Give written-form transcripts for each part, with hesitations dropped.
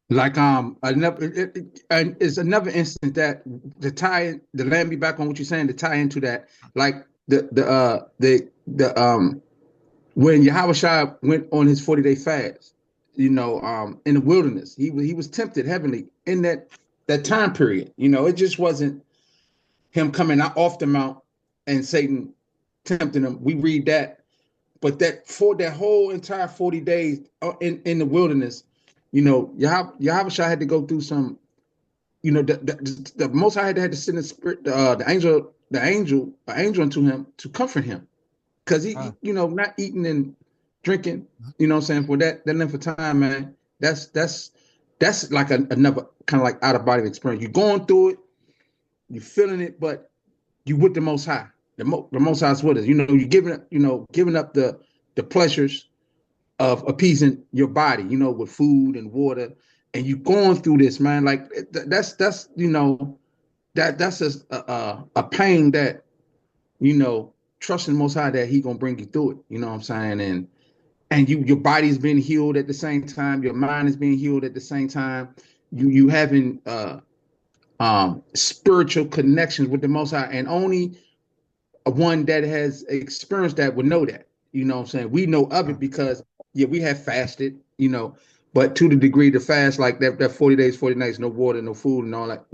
Like another and it's another instance that the land be back on what you're saying to tie into that, like the when YaSharAhLa went on his 40-day fast, in the wilderness, he was tempted heavily in that time period. It just wasn't him coming out off the mount and Satan tempting him. We read that, but that whole entire 40 days in the wilderness, YaSharAhLa had to go through some. The Most High had to send the spirit, the angel unto him to comfort him, because not eating and drinking, what I'm saying, for that length of time, man. That's like another kind of like out of body experience. You're going through it, you're feeling it, but you with the Most High. The Most High is with us. You're giving up the pleasures of appeasing your body, with food and water, and you going through this, man. Like that's just a pain that trusting Most High that He gonna bring you through it. You know what I'm saying? And your body's been healed at the same time. Your mind is being healed at the same time. You having spiritual connections with the Most High, and only one that has experienced that would know that. You know what I'm saying? We know of it because we have fasted, but to the degree the fast, like that 40 days, 40 nights, no water, no food, and all that,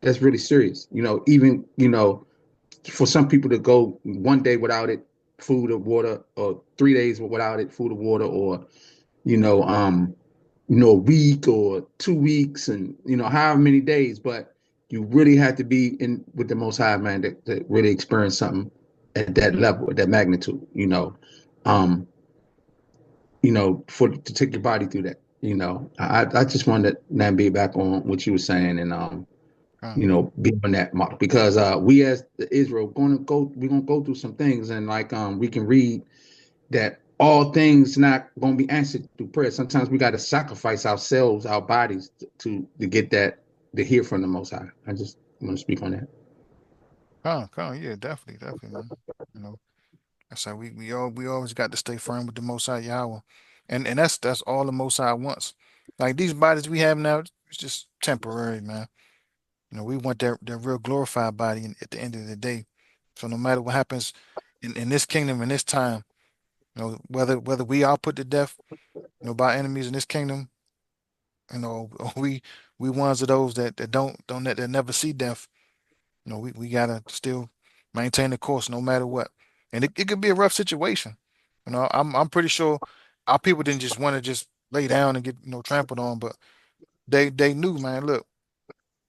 that's really serious. Even for some people to go one day without it, food or water, or 3 days without it, food or water, or you know, um, a week or 2 weeks, and however many days, but you really have to be in with the Most High, man, to really experience something at that level, at that magnitude. Um, for to take your body through that. I just wanted to be back on what you were saying, and be on that mark, because we as Israel we're gonna go through some things, and like we can read that all things not gonna be answered through prayer. Sometimes we got to sacrifice ourselves, our bodies, to get that, to hear from the Most High. I just want to speak on that. Yeah, definitely, definitely, man. You know, that's how we always got to stay firm with the Most High Yahweh, and that's all the Most High wants. Like these bodies we have now, it's just temporary, man. We want that real glorified body at the end of the day. So no matter what happens in this kingdom in this time, whether we are put to death, by enemies in this kingdom, or we ones of those that don't that never see death. We gotta still maintain the course no matter what. And it could be a rough situation. I'm pretty sure our people didn't just want to just lay down and get trampled on, but they knew, man, look,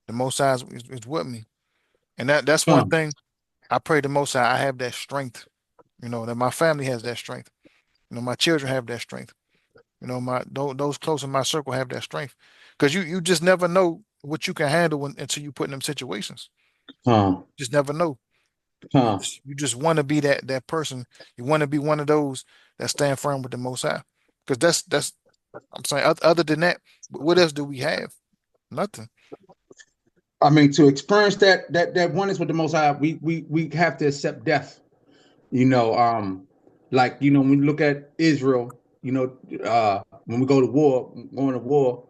the Most High is with me. And that's one Come, thing I pray the Most High I have that strength, that my family has that strength. My children have that strength. My those close in my circle have that strength. Because you just never know what you can handle until you put in them situations. come, Just never know. You come, just, you just want to be that person. You want to be one of those that stand firm with the Most High. Because that's I'm saying. Other than that, what else do we have? Nothing. I mean, to experience that oneness with the Most High, we have to accept death. You know, like when we look at Israel, when we go to war, going to war,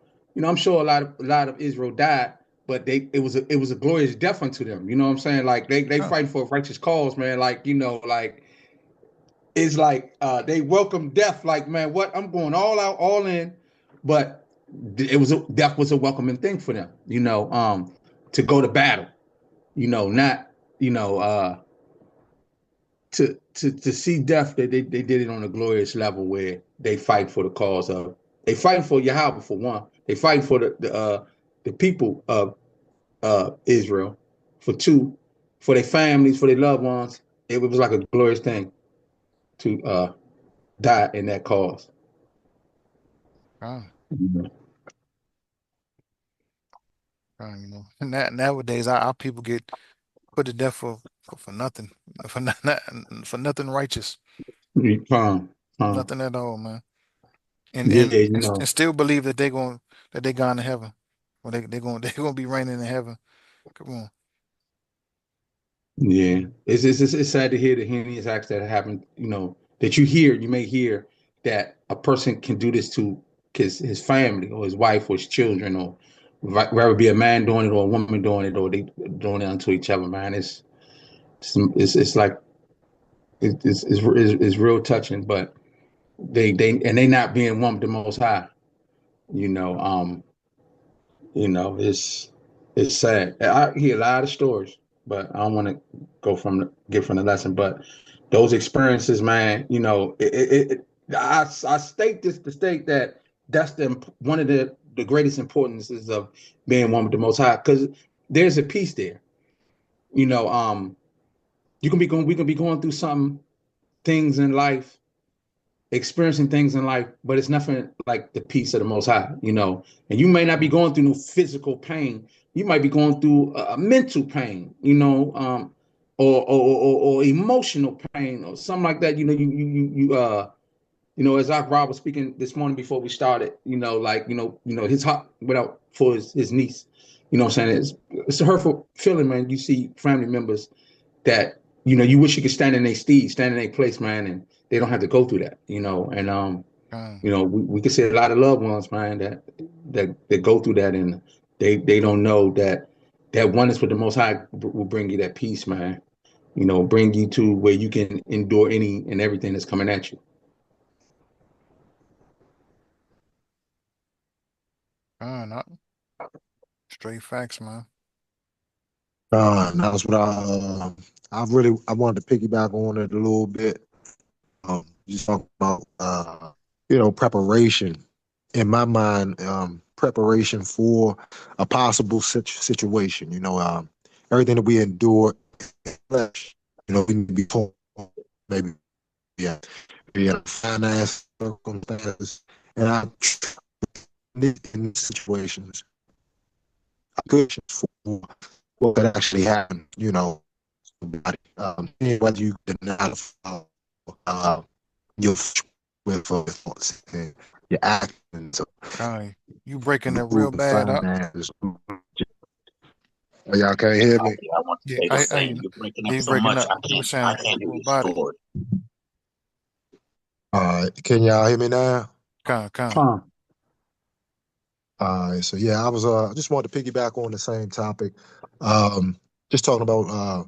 I'm sure a lot of Israel died, but it was a glorious death unto them. You know what I'm saying? Like they Oh, fighting for a righteous cause, man. Like like it's like they welcome death. Like, man, what, I'm going all out, all in, but death was a welcoming thing for them. To go to battle. Not you know to see death, that they did it on a glorious level where they fight for the cause of, they fighting for Yahweh, for one, they fighting for the people of Israel, for two, for their families, for their loved ones. It was like a glorious thing to die in that cause. oh, Mhm. Nowadays our people get put to death for nothing, for nothing righteous, Calm, calm. nothing at all, man. And Yeah, and and still believe that they going to heaven, or they gonna be reigning in heaven. Come on. yeah. It's sad to hear the heinous acts that happen. That you may hear that a person can do this to his family or his wife or his children, or rather be a man doing it or a woman doing it, or they doing it unto each other, man. It's like it's real touching, but they not being one with the Most High, you know. It's sad. I hear a lot of stories, but I don't want to get from the lesson. But those experiences, man, I state this to state that that's one of the greatest importances of being one with the Most High, because there's a peace there. You know, we can be going through some things in life, experiencing things in life, but it's nothing like the peace of the Most High, And you may not be going through no physical pain. You might be going through a mental pain, or emotional pain or something like that. As Rob was speaking this morning before we started, his heart went out for his niece. You know what I'm saying? It's a hurtful feeling, man. You see family members that you wish you could stand in their steed, stand in their place, man, and they don't have to go through that, and we can see a lot of loved ones, man, that go through that, and they don't know that oneness with the Most High will bring you that peace, man. Bring you to where you can endure any and everything that's coming at you. Not straight facts, man. That's what I wanted to piggyback on it a little bit. You talk about preparation. In my mind, preparation for a possible situation. Everything that we endure, flesh. We need to be told, maybe finance circumstances, and in these situations, good for what could actually happen. Whether you deny your with thoughts and your actions. You breaking it real bad up. Y'all can't hear me. I want to say the same. You're breaking up so much. I can't hear your story. Can y'all hear me now? Come. So yeah, I was just wanted to piggyback on the same topic. Just talking about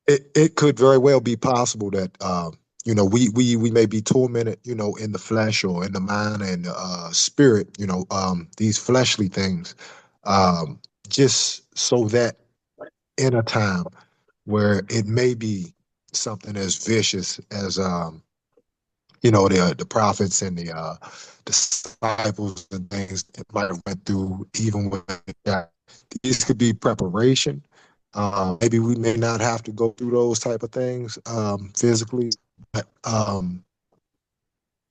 it could very well be possible that we may be tormented, in the flesh or in the mind and spirit, these fleshly things, just so that in a time where it may be something as vicious as the prophets and the disciples and things that might have went through, even with that. These could be preparation. Maybe we may not have to go through those type of things physically, but the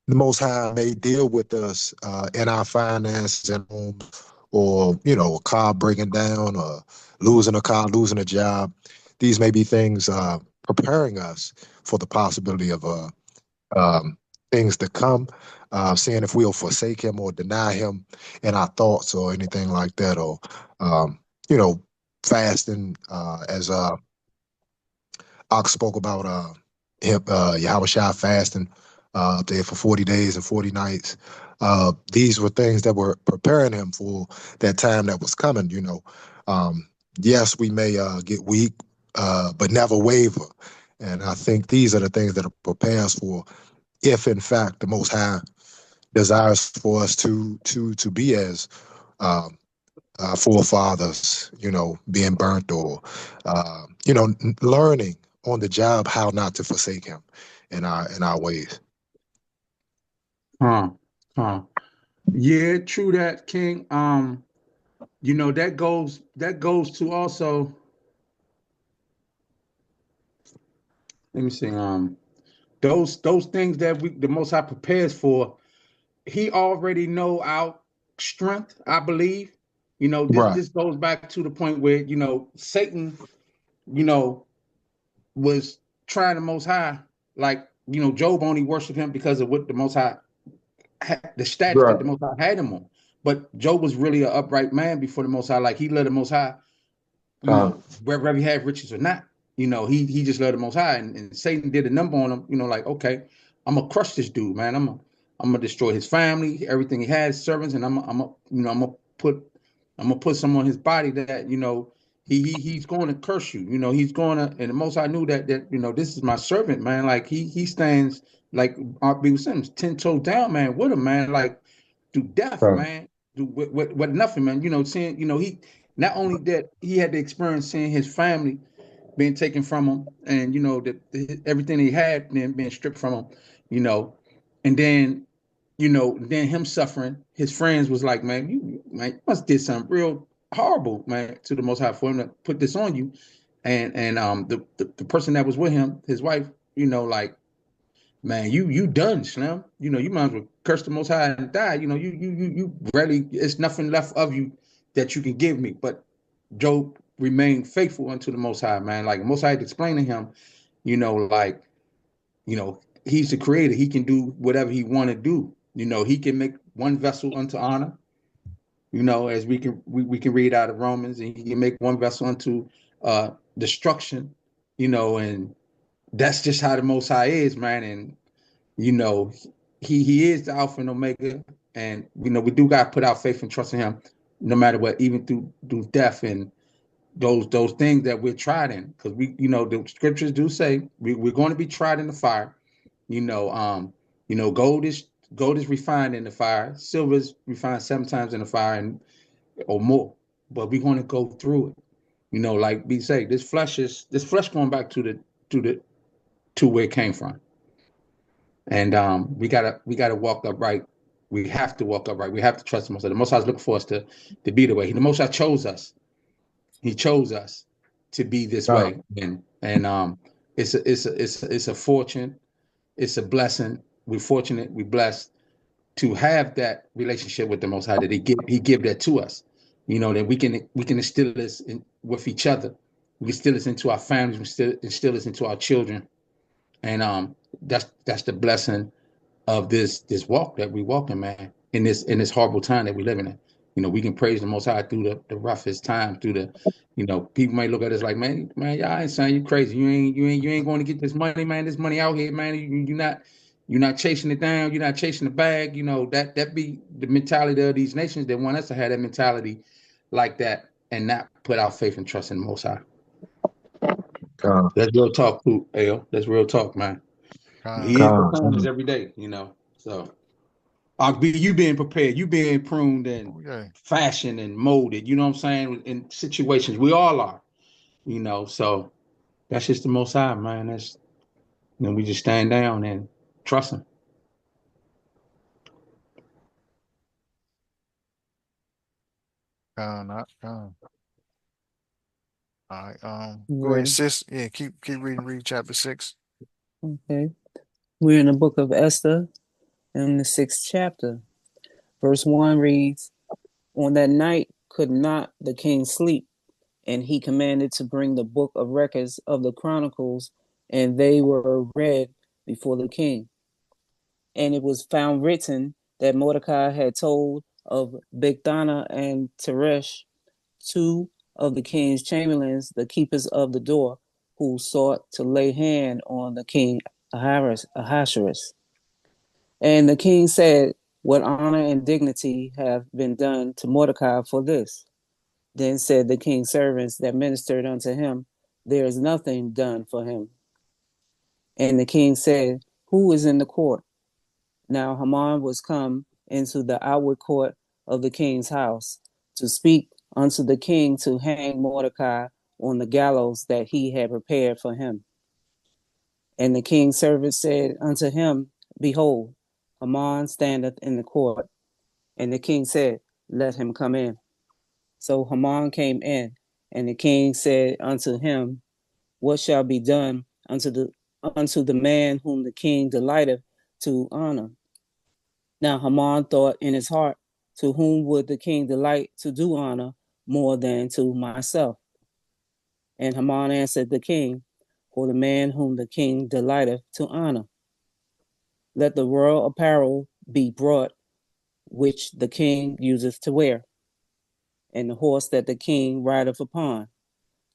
Most High may deal with us in our finances and homes, or a car breaking down, or losing a car, losing a job. These may be things preparing us for the possibility of things to come, seeing if we'll forsake him or deny him in our thoughts or anything like that, or fasting, as Ox spoke about YaSharAhLa fasting up there for 40 days and 40 nights. These were things that were preparing him for that time that was coming. Yes, we may get weak, but never waver. And I think these are the things that prepare us for, if in fact the Most High desires for us to be as forefathers, being burnt, or learning on the job how not to forsake him in our ways. Yeah, true that, King. That goes to also, let me see, those things that the Most High prepares for, he already know our strength, I believe. This goes back to the point where, Satan, was trying the Most High, like, Job only worshiped him because of what the Most High the status that the Most High had him on. But Job was really an upright man before the Most High. Like, he loved the Most High, whether he had riches or not. He just loved the Most High, and Satan did a number on him. Like, okay, I'm gonna crush this dude, man. I'm I'm gonna destroy his family, everything he has, servants, and I'm gonna put some on his body that he's going to curse you. He's going to, and the Most High knew that this is my servant, man. Like he stands like R.B. was saying, 10 toes down, man, with him, man. Like do death, man. Do with nothing, man. Seeing he not only that he had the experience seeing his family being taken from him, and that everything he had being stripped from him, and then him suffering. His friends was like, man, you must did something real horrible, man, to the Most High for him to put this on you. And the person that was with him, his wife, like, man, you done, Slim. You might as well curse the Most High and die. You really, it's nothing left of you that you can give me. But Job remained faithful unto the Most High, man. Like Most High had explained to him, like, he's the creator. He can do whatever he want to do. He can make one vessel unto honor. As we can read out of Romans, and he can make one vessel unto destruction. And that's just how the Most High is, man. And he is the Alpha and Omega, and we do got to put our faith and trust in him, no matter what, even through death and those things that we're tried in, because the scriptures do say we're going to be tried in the fire. Gold is refined in the fire, silver is refined 7 times in the fire, and or more, but we're going to go through it. Like we say, this flesh going back to where it came from. And we gotta walk upright. We have to walk upright. We have to trust the Most High. The Most High is looking for us to be the way. The Most High chose us. He chose us to be this way. And it's a fortune. It's a blessing. We're fortunate. We're blessed to have that relationship with the Most High, that He give that to us. That we can instill this with each other. We can instill this into our families. We instill this into our children. And that's the blessing of this walk that we walking, man, in this horrible time that we living in. We can praise the Most High through the roughest time, through the people might look at us like, man, y'all ain't saying you crazy. You ain't going to get this money, man. This money out here, man. You're not chasing it down. You're not chasing the bag. That be the mentality of these nations. They want us to have that mentality like that and not put our faith and trust in the Most High. That's real talk, Ayo. That's real talk, man. He is preparing us every day, So, you being prepared, you being pruned and fashioned and molded. You know what I'm saying? In situations, we all are. So that's just the Most High, man. That's we just stand down and trust Him. Not gone. All right. Go ahead, sis. Yeah, keep reading. Read chapter 6. Okay. We're in the book of Esther, in the 6th chapter. Verse 1 reads, "On that night could not the king sleep, and he commanded to bring the book of records of the chronicles, and they were read before the king. And it was found written that Mordecai had told of Bigthana and Teresh, 2 of the king's chamberlains, the keepers of the door, who sought to lay hand on the king Ahasuerus. And the king said, What honor and dignity have been done to Mordecai for this? Then said the king's servants that ministered unto him, There is nothing done for him. And the king said, Who is in the court? Now Haman was come into the outward court of the king's house to speak unto the king to hang Mordecai on the gallows that he had prepared for him. And the king's servant said unto him, Behold, Haman standeth in the court. And the king said, Let him come in. So Haman came in, and the king said unto him, What shall be done unto the man whom the king delighteth to honor? Now Haman thought in his heart, To whom would the king delight to do honor more than to myself? And Haman answered the king, For the man whom the king delighteth to honor. Let the royal apparel be brought, which the king useth to wear, and the horse that the king rideth upon,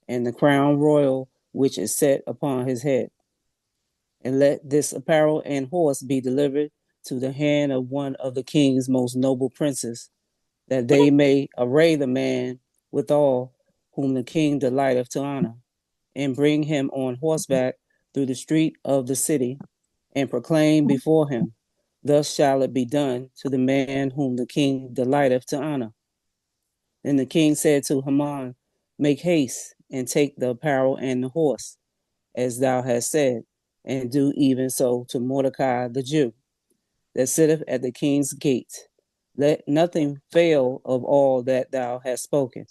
and the crown royal which is set upon his head. And let this apparel and horse be delivered to the hand of one of the king's most noble princes, that they may array the man withal, whom the king delighteth to honor, and bring him on horseback through the street of the city, and proclaim before him, thus shall it be done to the man whom the king delighteth to honor. Then the king said to Haman, make haste and take the apparel and the horse, as thou hast said, and do even so to Mordecai the Jew, that sitteth at the king's gate. Let nothing fail of all that thou hast spoken.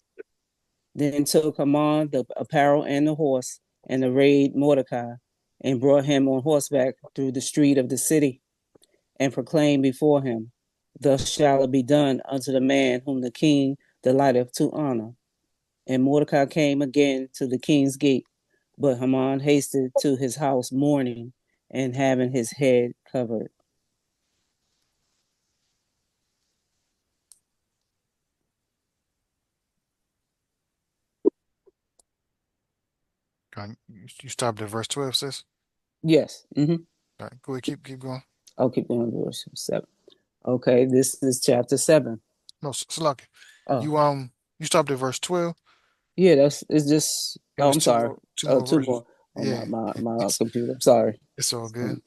Then took Haman the apparel and the horse, and arrayed Mordecai, and brought him on horseback through the street of the city, and proclaimed before him, thus shall it be done unto the man whom the king delighteth to honor. And Mordecai came again to the king's gate, but Haman hasted to his house mourning, and having his head covered. You stopped at verse 12, sis? Yes. All right, go ahead, keep going. I'll keep going to verse 7. Okay, this is chapter 7. No, Salaki. You stopped at verse 12. Yeah, it's just. It was I'm sorry. Two more Two verses. more. Yeah. My computer. Sorry. It's all good.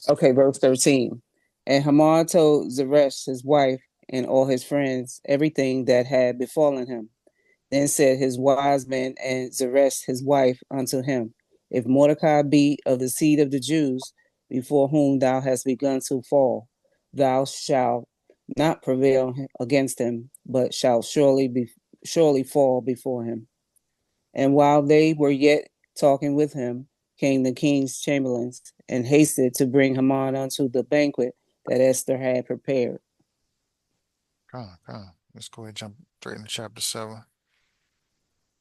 Okay, verse 13. And Haman told Zeresh his wife and all his friends everything that had befallen him. Then said his wise men and Zeresh his wife unto him, if Mordecai be of the seed of the Jews, before whom thou hast begun to fall, thou shalt not prevail against him, but shalt surely fall before him. And while they were yet talking with him, came the king's chamberlains, and hasted to bring Haman unto the banquet that Esther had prepared. Come on. Let's go ahead and jump straight into chapter 7.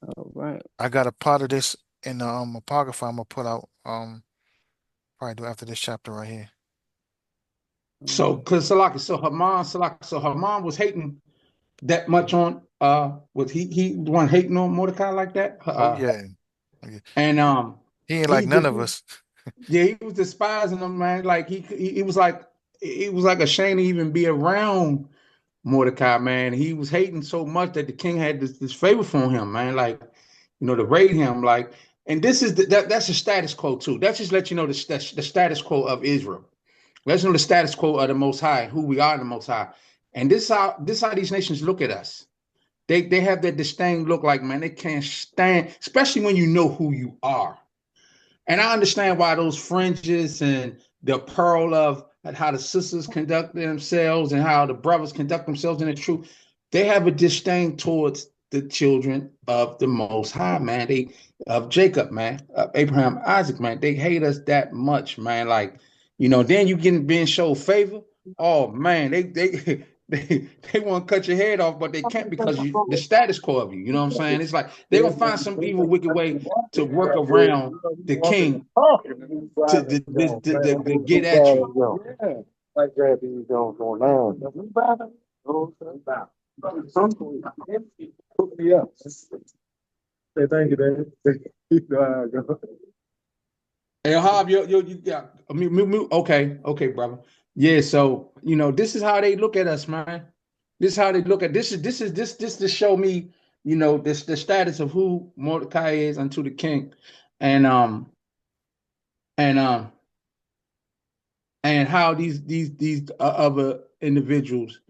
All right. I got a part of this in the apocrypha I'm gonna put out probably do after this chapter right here. So Haman was hating that much on was he the one hating on Mordecai like that? Yeah. And he ain't like none of us. Yeah, he was despising him, man. Like he was like it was like a shame to even be around Mordecai, man. He was hating so much that the king had this favor for him, man. Like, to raid him, like, and this is that's the status quo too. That's just let you know the status quo of Israel. Let's know the status quo of the Most High, who we are in the Most High, and this how these nations look at us. They have that disdain look, like, man, they can't stand, especially when you know who you are. And I understand why those fringes and the pearl of how the sisters conduct themselves and how the brothers conduct themselves in the truth, they have a disdain towards the children of the Most High, man. Of Jacob, man, of Abraham, Isaac, man. They hate us that much, man. Like, then you being showed favor. Oh man, they want to cut your head off, but they can't because the status quo of you. You know what I'm saying? It's like they're gonna find some evil, wicked way to work around the king to get at you. Like that, these don't go down. Hook me up. Say thank you, Dad. You know how I go. Hey, Hob, you got okay, brother. Yeah, so this is how they look at us, man. This is how they look at this to show me, the status of who Mordecai is unto the king, and how these other individuals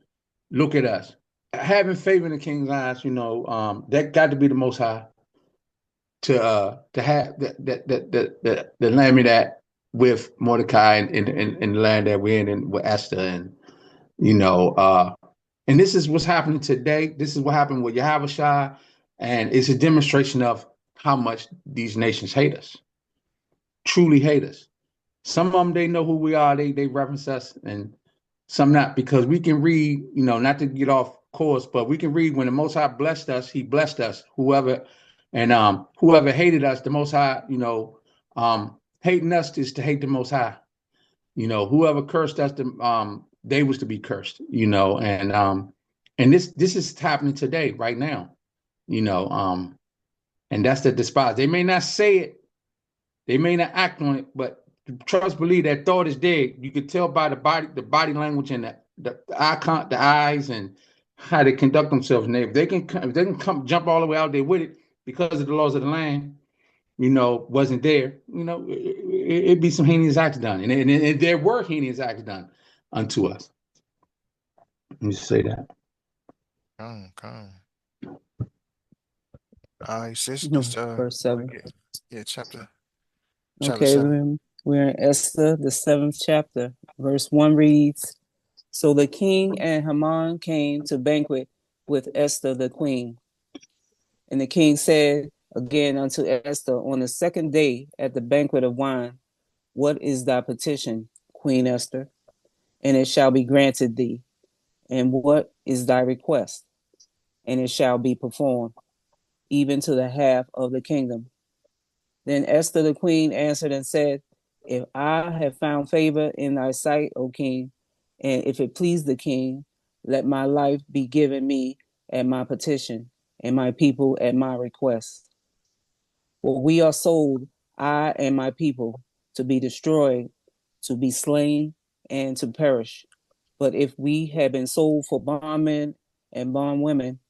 look at us. Having favor in the king's eyes, that got to be the Most High to have the land that with Mordecai in the land that we're in and with Esther, and and this is what's happening today. This is what happened with YaSharAhLa, and it's a demonstration of how much these nations hate us, truly hate us. Some of them, they know who we are, they reverence us, and some not, because we can read, not to get off course, but we can read when the Most High blessed us, he blessed us, whoever hated us, the Most High, hating us is to hate the Most High. Whoever cursed us, they was to be cursed, and this is happening today, right now, and that's the despise. They may not say it, they may not act on it, but trust, believe that thought is there. You could tell by the body language and the eye the eyes and how they conduct themselves. And if they can come jump all the way out there with it because of the laws of the land, wasn't there, it'd be some heinous acts done. And there were heinous acts done unto us. Let me say that. Come. All right, sis, verse 7. Yeah, chapter Okay, 7. we're in Esther, the 7th chapter. Verse 1 reads, So the king and Haman came to banquet with Esther the queen. And the king said again unto Esther on the second day at the banquet of wine, What is thy petition, Queen Esther? And it shall be granted thee. And what is thy request? And it shall be performed, even to the half of the kingdom. Then Esther the queen answered and said, If I have found favor in thy sight, O king, and if it please the king, let my life be given me at my petition, and my people at my request. For we are sold, I and my people, to be destroyed, to be slain, and to perish. But if we had been sold for bondmen and bondwomen,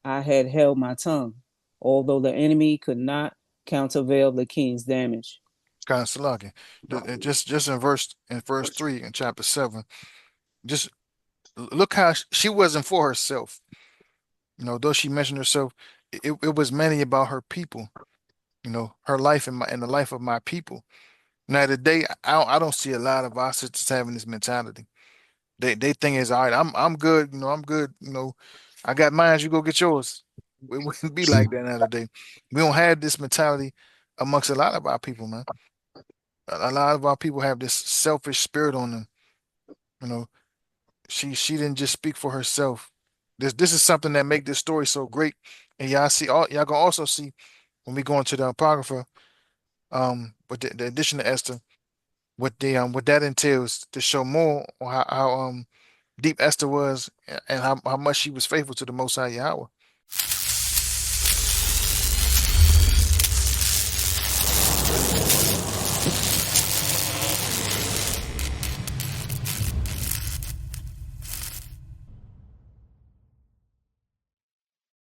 I had held my tongue, although the enemy could not countervail the king's damage. Kind of slugging. Just in verse 3 in chapter 7, just look how she wasn't for herself. Though she mentioned herself, it was mainly about her people. Her life and the life of my people. Now today, I don't see a lot of our sisters having this mentality. They think it's all right. I'm good. I'm good. I got mine. You go get yours. It wouldn't be like that now today. We don't have this mentality amongst a lot of our people, man. A lot of our people have this selfish spirit on them. You know, she didn't just speak for herself. This is something that make this story so great. And y'all gonna also see when we go into the Apocrypha, with the addition of Esther, what that entails to show more on how deep Esther was and how much she was faithful to the Most High Yahweh.